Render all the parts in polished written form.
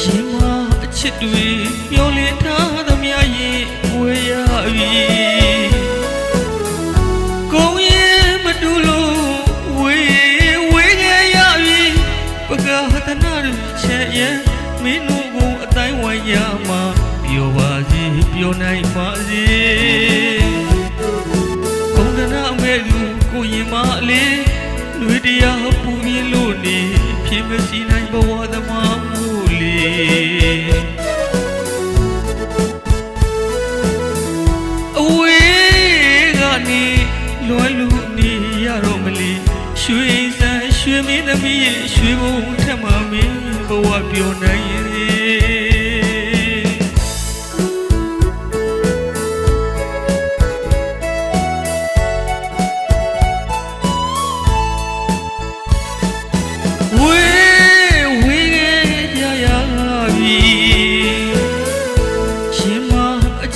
ရှင်မအချစ်တွေမျောလင်းထားသမျှရဲ့ဝေရပြီကိုယ်ရဲ့မတူလို့ဝေခဲ့ရပြီပကားသနာတွေချက်ရဲ့မင်းတို့ကိုအတိုင်းဝိုင်းရမှာပြောပါစေပြောနိုင်ပါစေဘုံဒနာမဲ့သူကိုရင်မလေးလူတရားပူမြင်လို့နေဖြစ်မရှိနိုင်ဘဝသမားမှုလေးအဝေးကနေလွယ်လူနေရတော့မလီရွှေစံရွှေမင်းသမီးရဲ့ရွှေဘုံထက်မှမင်းဘဝပြောနိုင်ရဲ့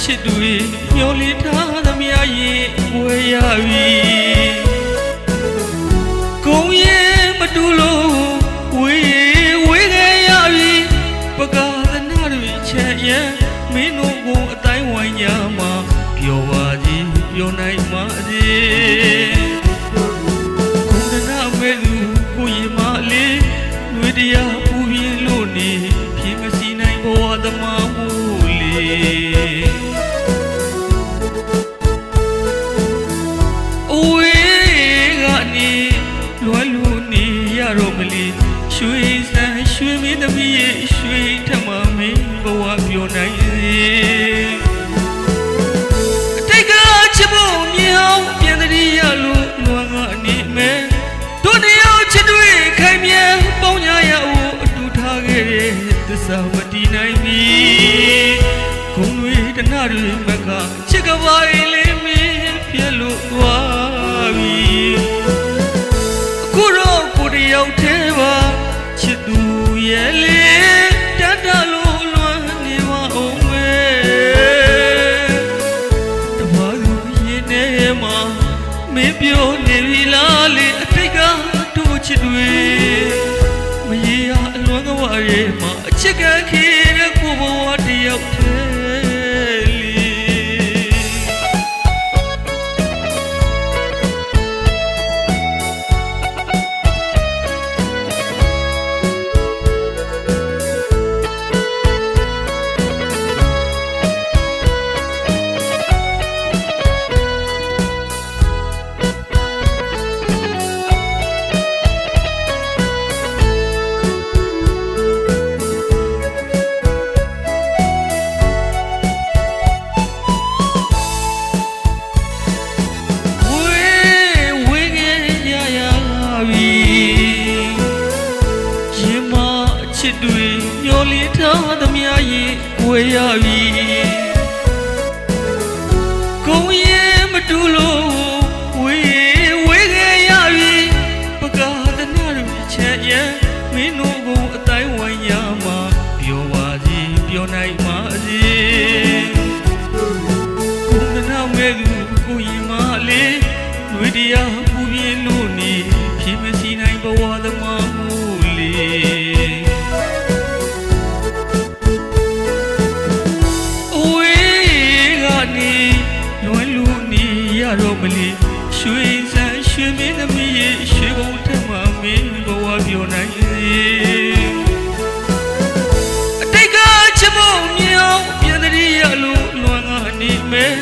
ချစ်တွေမျောလင်းထားသမျှရဲ့ဝေရပြီကိုယ်ရဲ့မတူလို့ဝေခဲ့ရပြီပကားသနာတွေချက်ရဲ့မင်းတို့ကိုအတိုင်းဝိုင်းရမှာပြောပါစီပြောနိုင်ပါစေဘုံဒနာမဲ့သူကိုရင်မလေးလူတရားပူပြင်းလို့နေဖြစ်မရှိနိုင်ဘဝသမားမှုလေးလွယ်လူနေရတော့မလီရွှေစံရွှေမင်းသမီးရဲ့ရွှေထက်မှမင်းဘဝပြောနိုင်ရဲ့အတိတ်ကချစ်ဖို့မြင်အောင်ပြန်တည်းရလို့လွန်ကနေမယ်တို့တယောက်ချစ်တွေခိုင်မြဲပေါင်းကြရအောင်အတူထားခဲ့တဲ့သစ္စာမတည်နိုင်ပြီခုံတွေတနာတွေမကချစ်ကပါလေးမင်းပြလို့သွားပြီရောက်သေးပါချစ်သူရဲ့လေတတ်တလို့လွမ်းနေပါအောင်ပဲတမသူရင်ထဲမှာမင်းပြောနေပြီလားလေအတိတ်ကတို့ချစ်တွေမရေရအလွမ်းကဝရဲမှာအချစ်ကခေတဲ့ကိုဘဝတယောက်သေးချစ်တွေမျောလင်းထားသမျှရဲ့ဝေရပြီကိုယ်ရဲ့မတူလို့ဝေခဲ့ရပြီပကားသနာတွေချက်ရဲ့မင်းတို့ကိုအတိုင်းဝိုင်းရမှာပြောပါစီပြောနိုင်ပါစေဘုံဒနာမဲ့သူကိုရင်မလေးလူတရားပူပြင်းလို့နေဖြစ်မရှိနိုင်ဘဝသမားမှုလေးရတော့မလီရွှေစံရွှေမင်းသမီးရဲ့ရွှေဘုံထက်မှမင်းဘဝပြောနိုင်ရဲ့အတိတ်ကချစ်ဖို့မြင်အောင်ပြန်တည်းရလို့လွန်ကနေမယ်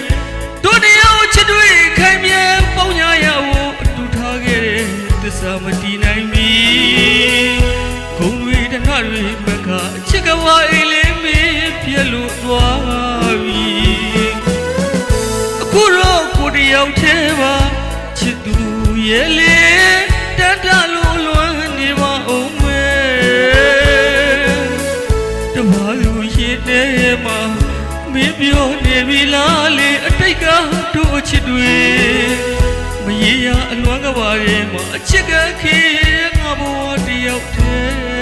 တို့တယောက်ချစ်တွေခိုင်မြဲပေါင်းကြရဖို့အတူထားခဲ့တဲ့သစ္စာမတည်နိုင်ပြီဂုံတွေတနာတွေမကအချစ်ကဝါအေးလေးမင်းပြက်လို့သွားပြီအခုတော့ကိုတယောက်သေးပါချစ်သူရဲ့လေတတ်တလို့လွမ်းနေပါအောင်မယ်တမလူရင်ထဲမှာမင်းပြောနေပြီလားလေအတိတ်ကတို့ချစ်တွေမရေရအလွမ်းကပါရဲ့မှာအချစ်ကခေငါဘဝတယောက်သေး